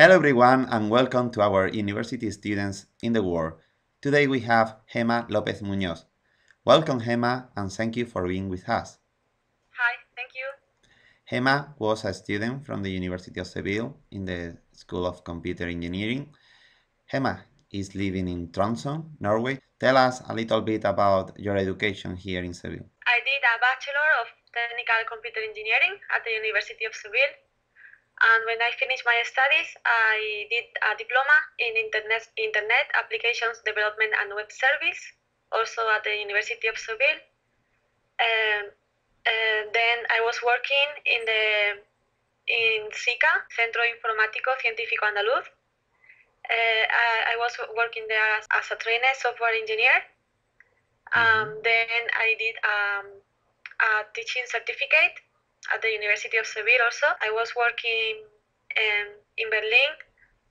Hello everyone and welcome to our university students in the world. Today we have Gema López Muñoz. Welcome Gema and thank you for being with us. Hi, thank you. Gema was a student from the University of Seville in the School of Computer Engineering. Gema is living in Tromsø, Norway. Tell us a little bit about your education here in Seville. I did a Bachelor of Technical Computer Engineering at the University of Seville. And when I finished my studies, I did a diploma in Internet Applications Development and Web Service, also at the University of Seville. Then I was working in SICA, Centro Informático Científico Andaluz. I was working there as a trainee software engineer. Then I did a teaching certificate at the University of Seville also. I was working in Berlin,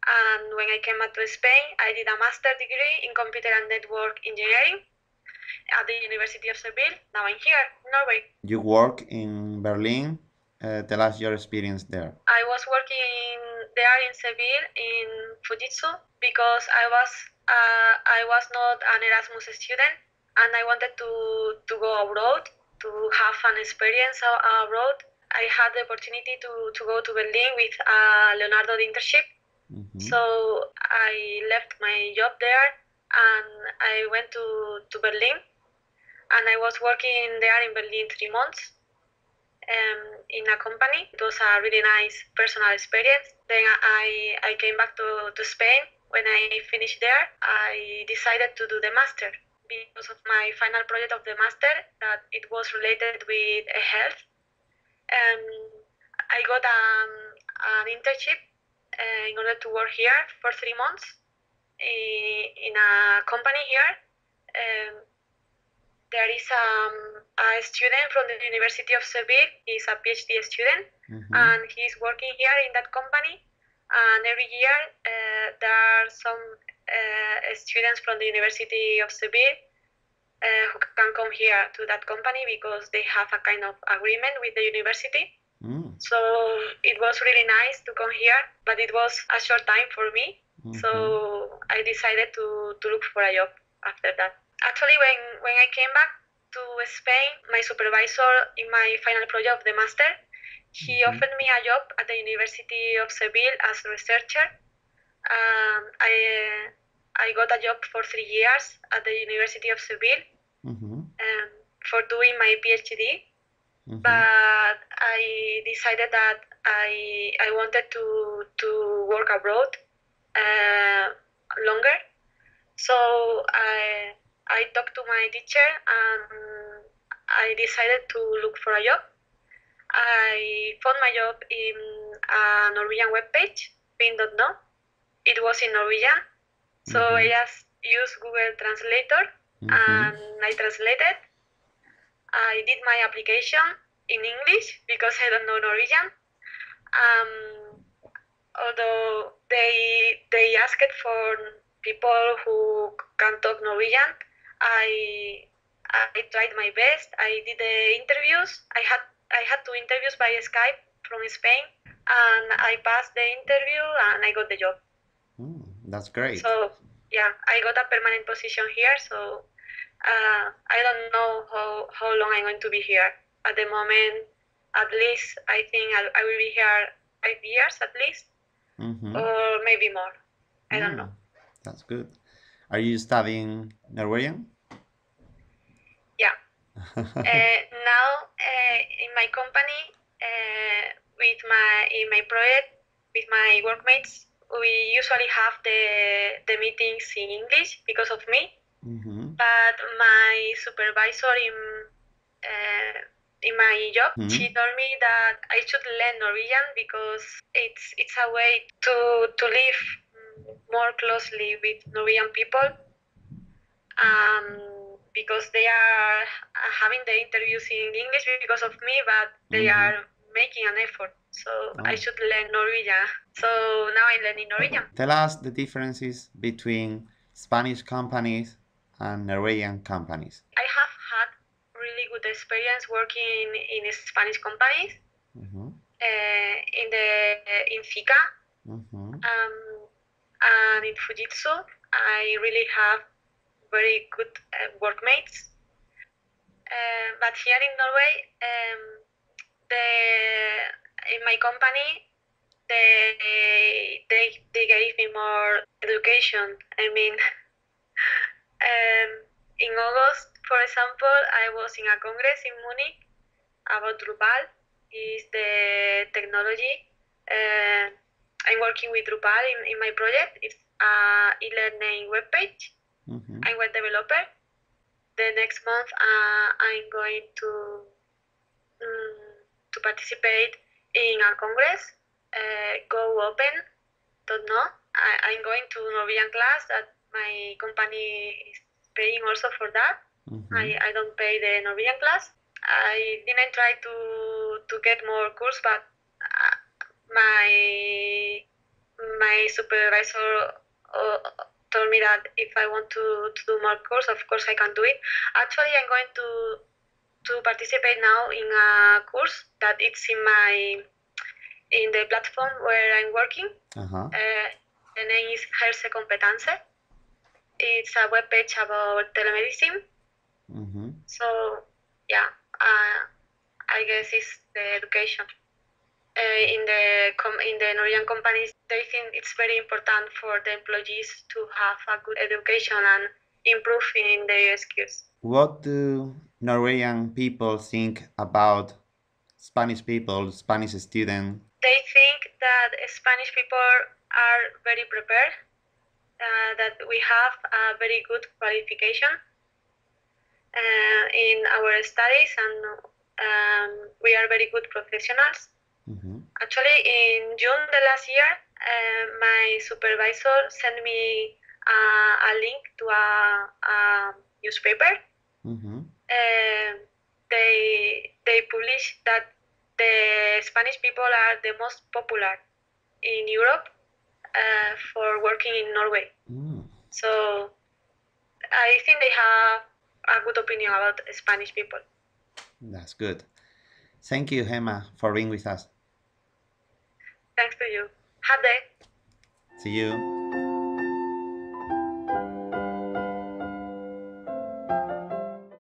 and when I came back to Spain, I did a master's degree in computer and network engineering at the University of Seville. Now I'm here in Norway. You work in Berlin. Tell us your experience there. I was working there in Seville in Fujitsu because I was not an Erasmus student, and I wanted to go abroad to have an experience abroad. I had the opportunity to go to Berlin with a Leonardo internship. So I left my job there and I went to Berlin, and I was working there in Berlin 3 months in a company. It was a really nice personal experience. Then I came back to Spain. When I finished there, I decided to do the master because of my final project of the master, that it was related with health. I got an internship in order to work here for 3 months in a company here. There is a student from the University of Seville. He's a PhD student, and he's working here in that company. And every year there are some students from the University of Seville who can come here to that company because they have a kind of agreement with the university. So it was really nice to come here, but it was a short time for me. So I decided to look for a job after that. Actually, when I came back to Spain, my supervisor in my final project of the master, he offered me a job at the University of Seville as a researcher. I got a job for 3 years at the University of Seville for doing my PhD. But I decided that I wanted to work abroad longer. So I talked to my teacher and I decided to look for a job. I found my job in a Norwegian webpage, pin.no. It was in Norwegian. So I just used Google Translator and I translated. I did my application in English because I don't know Norwegian. Although they asked for people who can talk Norwegian, I tried my best. I did the interviews. I had 2 interviews by Skype from Spain, and I passed the interview and I got the job. That's great. So yeah, I got a permanent position here. So I don't know how long I'm going to be here. At the moment, at least I think I will be here 5 years at least, or maybe more. I don't know. That's good. Are you studying Norwegian? Yeah. Now in my company, in my project with my workmates, we usually have the meetings in English because of me. But my supervisor in my job, she told me that I should learn Norwegian because it's a way to live more closely with Norwegian people. Because they are having the interviews in English because of me, but they are making an effort. So I should learn Norwegian. So now I'm learning Norwegian. Tell us the differences between Spanish companies and Norwegian companies. I have had really good experience working in Spanish companies. In SICA, And in Fujitsu, I really have very good workmates. But here in Norway, in my company, they gave me more education. I mean, in August, for example, I was in a congress in Munich about Drupal. Is the technology. I'm working with Drupal in my project. It's a e-learning webpage. I'm web developer. The next month, I'm going to participate in a congress. Go open. Don't know. I'm going to Norwegian class that my company is paying also for that. I don't pay the Norwegian class. I didn't try to get more course, but my supervisor told me that if I want to do more course, of course I can do it. Actually, I'm going to participate now in a course that it's in the platform where I'm working. The name is Herse Competence. It's a web page about telemedicine. So yeah, I guess it's the education. In the Norwegian companies, they think it's very important for the employees to have a good education and improve in their skills. What do Norwegian people think about Spanish people, Spanish students? They think that Spanish people are very prepared, that we have a very good qualification in our studies, and we are very good professionals. Actually, in June the last year, my supervisor sent me a link to a newspaper. They published that the Spanish people are the most popular in Europe for working in Norway. So I think they have a good opinion about Spanish people. That's good. Thank you, Gema, for being with us. Thanks to you. Have a day. See you.